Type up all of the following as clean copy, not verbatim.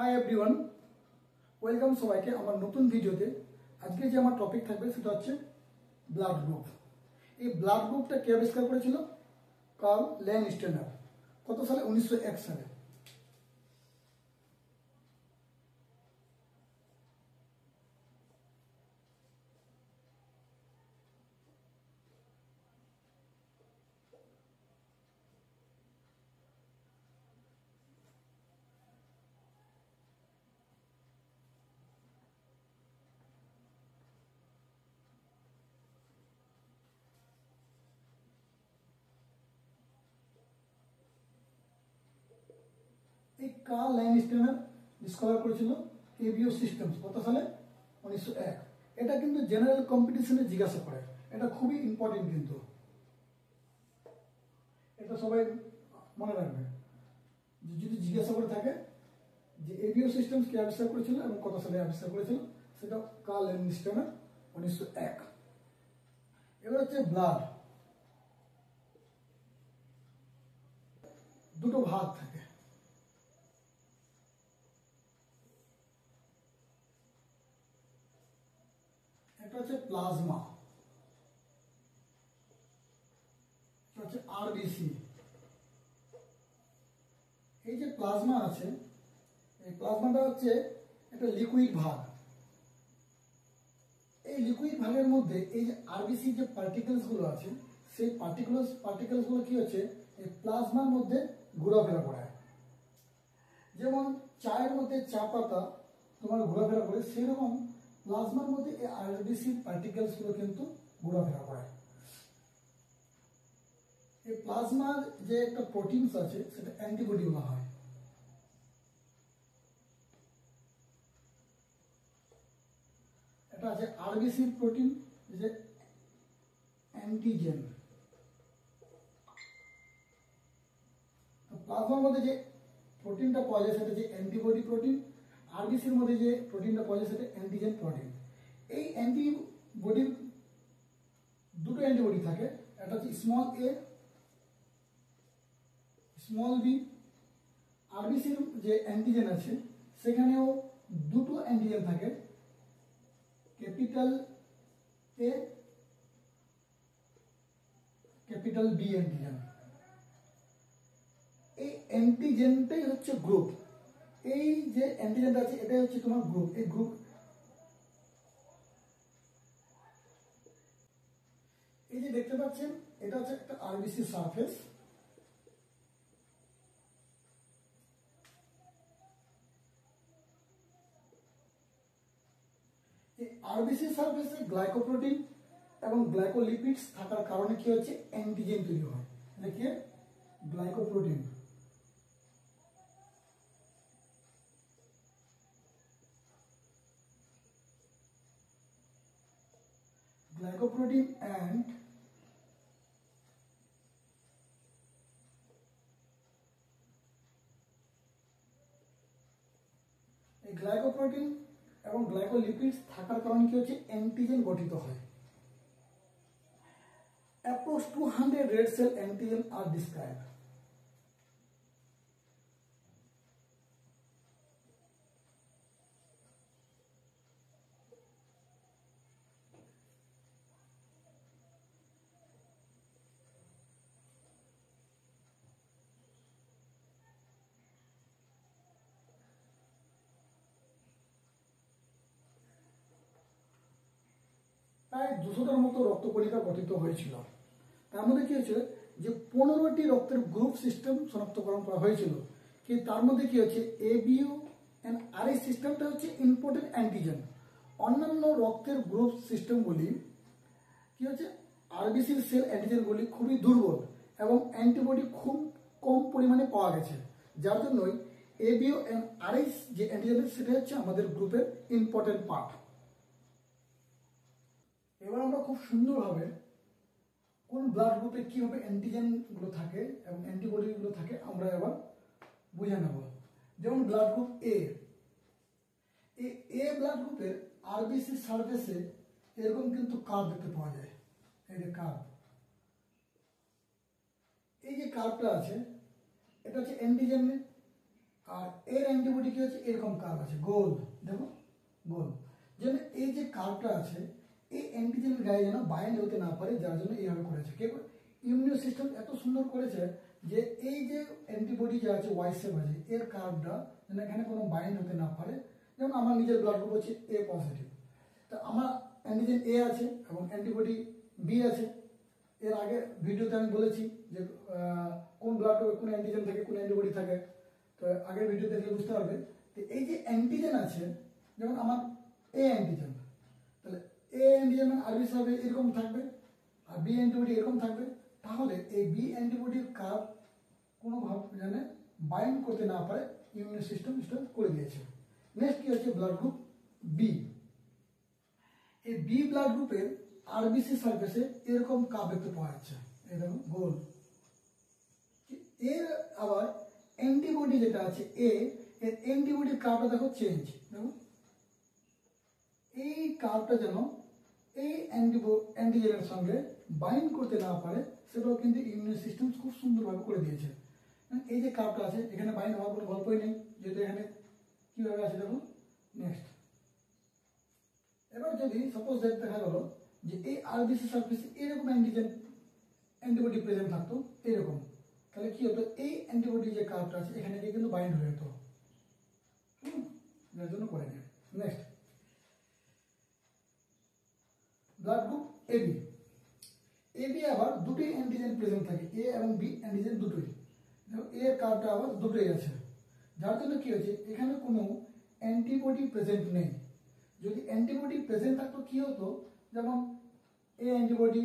Hi everyone, welcome সবাইকে আমার নতুন ভিডিওতে। আজকে যে আমার টপিক থাকবে সেটা হচ্ছে ব্লাড গ্রুপ। এই ব্লাড গ্রুপটা কে আবিষ্কার করেছিল? কার্ল ল্যাংস্টেনার। কত সালে? 1901 সালে। এই কার্ল ল্যাংস্টেনার ডিসকভার করেছিল এবিও সিস্টেমস। কত সালে? 1901। এটা কিন্তু জেনারেল কম্পিটিশনে জিজ্ঞাসা করে, এটা খুবই ইম্পর্টেন্ট, কিন্তু এটা সবাই মনে রাখবে। যদি জিজ্ঞাসা করে থাকে যে এবিও সিস্টেমস কে আবিষ্কার করেছিল এবং কত সালে আবিষ্কার করেছিল, সেটা কার্ল ল্যাংস্টেনার 1901। এবার হচ্ছে ব্লাড। দুটো ভাগ থাকে। একটা হচ্ছে প্লাজমা, এটা হচ্ছে আরবিসি। এই যে প্লাজমা আছে, এই প্লাজমাটা হচ্ছে একটা লিকুইড ভাগ। এই লিকুইড ভাগের মধ্যে এই যে আরবিসি যে পার্টিকেলস গুলো আছে, সেই পার্টিকেলস গুলো কি হচ্ছে এই প্লাজমার মধ্যে ঘোরাফেরা করে। যেমন চায়ের মধ্যে চা পাতা তোমার ঘোরাফেরা করে, সেরকম প্লাজমার মধ্যে এই আরবিসি পার্টিকেলস গুলো কিন্তু ঘোরাফেরা করে। এই প্লাজমার যে একটা প্রোটিনস আছে সেটা অ্যান্টিবডি বলা হয়। এটা আছে আরবিসি প্রোটিন, যে অ্যান্টিজেন। প্লাজমার মধ্যে যে প্রোটিনটা পাওয়া যায় সেটা যে অ্যান্টিবডি প্রোটিন, আরবিসির মধ্যে যে প্রোটিনটা পাওয়া যায় সেটা অ্যান্টিজেন প্রোটিন। এই অ্যান্টিবডির দুটো অ্যান্টিবডি থাকে, একটা হচ্ছে স্মল এ, স্মল বি। আরবিসির যে অ্যান্টিজেন আছে সেখানেও দুটো অ্যান্টিজেন থাকে, capital A, capital B antigen. এই অ্যান্টিজেনটাই হচ্ছে গ্রুপ। এই যে অ্যান্টিজেনটা আছে এটাই হচ্ছে তোমার গ্রুপ। এই গ্রুপ, এই যে দেখতে পাচ্ছেন এটা হচ্ছে একটা আরবিসি সারফেস। এই আরবিসি সারফেসে গ্লাইকোপ্রোটিন এবং গ্লাইকোলিপিডস থাকার কারণে কি হচ্ছে অ্যান্টিজেন তৈরি হয়। এটা কি? গ্লাইকোপ্রোটিন। Glycoprotein and এই গ্লাইকোপ্রোটিন এবং গ্লাইকোলিপিডস থাকার কারণে কি হচ্ছে অ্যান্টিজেন গঠিত হয়। Approx 200 red cell antigen are described. প্রায় 200টার মতো রক্তকণিকা গঠিত হয়েছিল। তার মধ্যে কি হয়েছিল যে 15টি রক্তের গ্রুপ সিস্টেম শনাক্তকরণ করা হয়েছিল। কি তার মধ্যে কি হচ্ছে এবিও এন্ড আরএস সিস্টেমটা হচ্ছে ইম্পর্টেন্ট অ্যান্টিজেন। অন্যান্য রক্তের গ্রুপ সিস্টেমগুলি কি হচ্ছে আরবিসির সেল অ্যান্টিজেনগুলি খুবই দুর্বল এবং অ্যান্টিবডি খুব কম পরিমাণে পাওয়া গেছে, যার জন্যই এবিও এন্ড আরএস যে অ্যান্টিজেন সেটা হচ্ছে আমাদের গ্রুপের ইম্পর্টেন্ট পার্ট। এবার আমরা খুব সুন্দরভাবে কোন ব্লাড গ্রুপে কিভাবে অ্যান্টিজেন গুলো থাকে এবং অ্যান্টিবডি গুলো থাকে আমরা এবার বুঝে নেব। যেমন ব্লাড গ্রুপ এ, এ ব্লাড গ্রুপের আরবিসি সারফেসে এরকম কিন্তু কার্ভ দেখতে পাওয়া যায়। এই যে কার্ভ, এই যে কার্ভটা আছে এটা হচ্ছে অ্যান্টিজেন আর এর অ্যান্টিবডি কি হচ্ছে এরকম কার্ভ আছে, গোল, দেখো গোল, যেন এই যে কার্ভটা আছে এই অ্যান্টিজেনের গায়ে যেন বাইন্ড হতে না পারে, যার জন্য এইভাবে করেছে। কে ইমিউন সিস্টেম এত সুন্দর করেছে যে এই যে অ্যান্টিবডি যে আছে ওয়াই শেপ আছে এর কার্ভটা যেন এখানে কোনো বাইন্ড হতে না পারে। যেমন আমার নিজের ব্লাড গ্রুপ হচ্ছে এ পজিটিভ, তো আমার অ্যান্টিজেন এ আছে এবং অ্যান্টিবডি বি আছে। এর আগে ভিডিওতে আমি বলেছি যে কোন ব্লাড গ্রুপে কোন অ্যান্টিজেন থাকে কোন অ্যান্টিবডি থাকে, তো আগের ভিডিও দেখলে বুঝতে পারবে। তো এই যে অ্যান্টিজেন আছে, যেমন আমার এ অ্যান্টিজেন, তাহলে এ অ্যান্টিজেন আরবি সাহেবে এরকম থাকবে আর বি অ্যান্টিবডি এরকম থাকবে। তাহলে এই বি অ্যান্টিবডির কার্ভ কোনোভাবে যেন বাইন্ড করতে না পারে ইমিউন সিস্টেম করে দিয়েছে। নেক্সট কি হচ্ছে ব্লাড গ্রুপ বি। এই বি ব্লাড গ্রুপের আরবিসি সার্ফেসে এরকম কার্ভ দেখতে পাওয়া যাচ্ছে, এরকম গোল। এর আবার অ্যান্টিবডি যেটা আছে এ, এর অ্যান্টিবডির কার্ভটা দেখো চেঞ্জ, দেখো এই কার্ভটা যেন এই অ্যান্টিজেনের সঙ্গে বাইন্ড করতে না পারে, সেটাও কিন্তু ইমিউন সিস্টেম খুব সুন্দরভাবে করে দিয়েছে। এই যে কার্ভটা আছে এখানে বাইন্ড হওয়ার কোনো গল্পই নেই, যেহেতু এখানে কিভাবে আছে দেখো। নেক্সট এবার যদি সাপোজ দেখা গেল যে এই আরবিসি সার্ফেসে এরকম অ্যান্টিবডি প্রেজেন্ট থাকতো এরকম, তাহলে কি হতো এই অ্যান্টিবডি যে কার্ভটা আছে এখানে গিয়ে কিন্তু বাইন্ড হয়ে যেত, যার জন্য করে নেয়। Next blood group AB. AB আবার দুটোই অ্যান্টিজেন প্রেজেন্ট থাকে, এ এবং বি অ্যান্টিজেন দুটোই, এর কার্ভটা আবার দুটোই আছে, যার জন্য কি হচ্ছে এখানে কোনো অ্যান্টিবডি প্রেজেন্ট নেই। যদি অ্যান্টিবডি প্রেজেন্ট থাকতো কি হতো, যেমন এ অ্যান্টিবডি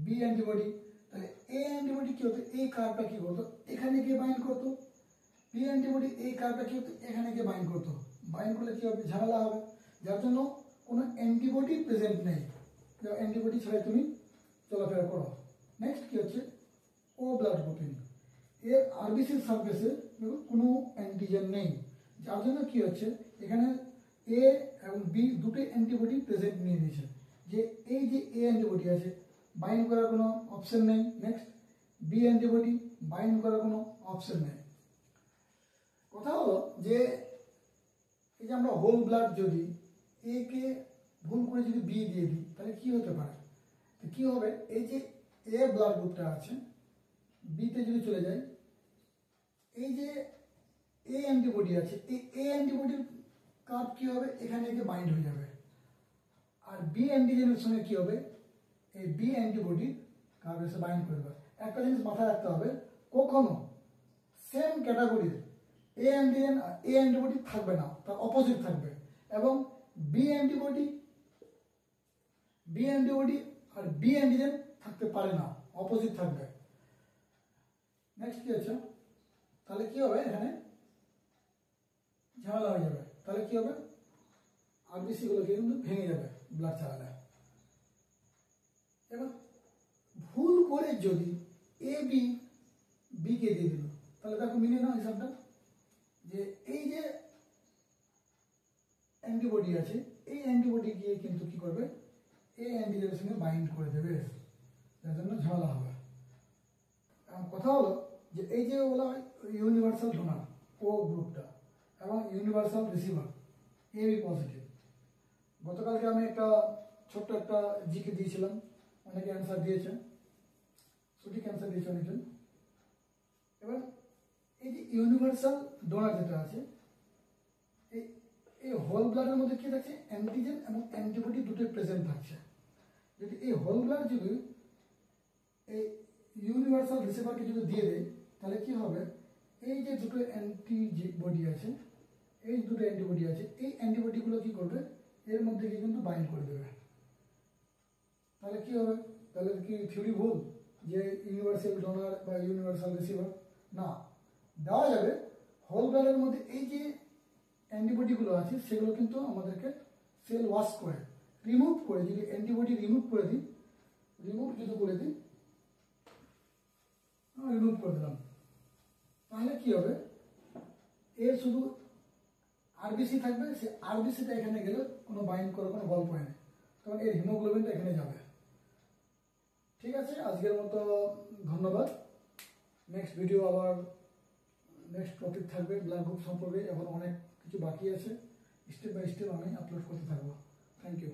বি অ্যান্টিবডি, তাহলে এ অ্যান্টিবডি কি হতো এই কার্ভটা কি করতো এখানে গিয়ে বাইন্ড করতো, বি অ্যান্টিবডি এই কার্ভটা কি হতো এখানে গিয়ে বাইন্ড করতো, বাইন্ড করলে কি হবে ঝামেলা হবে, যার জন্য কোনো অ্যান্টিবডি প্রেজেন্ট নেই, অ্যান্টিবডি ছাড়াই তুমি চলাফেরা করো। নেক্সট কি হচ্ছে ও ব্লাড গ্রুপিং। এর আরবিসি সার্ফেসে কোনো অ্যান্টিজেন নেই, যার জন্য কি হচ্ছে এখানে এ এবং বি দুটো অ্যান্টিবডি প্রেজেন্ট নিয়ে নিয়েছে, যে এই যে এ অ্যান্টিবডি আছে বাইন্ড করার কোনো অপশন নেই। নেক্সট বি অ্যান্টিবডি বাইন্ড করার কোনো অপশন নেই। কথা হলো যে এই যে আমরা হোল ব্লাড যদি এ কে ভুল করে যদি বি দিয়ে দিই তাহলে কি হতে পারে, তো কি হবে এই যে এ ব্লাড গ্রুপটা আছে বিতে যদি চলে যায়, এই যে এ অ্যান্টিবডি আছে এই এ অ্যান্টিবডির কার্ভ কি হবে এখানে গিয়ে বাইন্ড হয়ে যাবে, আর বি অ্যান্টিজেনের সঙ্গে কি হবে এই বি অ্যান্টিবডি কার্ভ এসে বাইন্ড করবে। একটা জিনিস মাথায় রাখতে হবে, কখনো সেম ক্যাটাগরির এ অ্যান্টিজেন আর এ অ্যান্টিবডি থাকবে না, তার অপোজিট থাকবে, এবং বি অ্যান্টিবডি আর বি অ্যান্টিজেন থাকতে পারে না, অপোজিট থাকবে। নেক্সট কি আছে, তাহলে কি হবে এখানে ঝামেলা হয়ে যাবে, তাহলে কি হবে আরবিসি গুলোকে কিন্তু ভেঙে যাবে ব্লাড চালালে। এবার ভুল করে যদি এ বি বি কে দিয়ে দিল তাহলে দেখো মিলে না হিসাবটা, যে এই যে অ্যান্টিবডি আছে এই অ্যান্টিবডি গিয়ে কিন্তু কি করবে এই অ্যান্টিজেনের সঙ্গে বাইন্ড করে দেবে, যার জন্য ঝামেলা হবে। কথা হলো যে এই যে বলা হয় ইউনিভার্সাল ডোনার ও গ্রুপটা এবং universal receiver A B positive, গতকালকে আমি একটা ছোট্ট একটা জিকে দিয়েছিলাম, অনেকে অ্যান্সার দিয়েছে, সঠিক অ্যান্সার দিয়েছে অনেকজন। এবার এই যে ইউনিভার্সাল ডোনার যেটা আছে এই হোল ব্লাডের মধ্যে কি থাকছে অ্যান্টিজেন এবং অ্যান্টিবডি দুটোই প্রেজেন্ট থাকছে। যদি এই হোল ব্লাড যদি এই ইউনিভার্সাল রিসিভারকে যদি দিয়ে দেয় তাহলে কি হবে এই যে দুটো অ্যান্টিবডি আছে এই দুটো অ্যান্টিবডি আছে এই অ্যান্টিবডিগুলো কি করবে এর মধ্যে গিয়ে কিন্তু বাইন্ড করে দেবে, তাহলে কি হবে, তাহলে কি থিওরি ভুল যে ইউনিভার্সাল ডোনার বা ইউনিভার্সাল রিসিভার? না, দেওয়া যাবে হোল ব্লাডের মধ্যে এই যে অ্যান্টিবডিগুলো আছে সেগুলো কিন্তু আমাদেরকে সেল ওয়াশ করে রিমুভ করে, যদি অ্যান্টিবডি রিমুভ করে দিই রিমুভ করে দিলাম তাহলে কি হবে এর শুধু আরবিসি থাকবে, সে আরবিসিটা এখানে গেলে কোনো বাইন্ড করার কোনো গল্প নেই, তখন এর হিমোগ্লোবিনটা এখানে যাবে। ঠিক আছে, আজকের মতো ধন্যবাদ। নেক্সট ভিডিও আবার নেক্সট টপিক থাকবে ব্লাড গ্রুপ সম্পর্কে, এখন অনেক কিছু বাকি আছে, স্টেপ বাই স্টেপ আমি আপলোড করতে থাকবো। Thank you.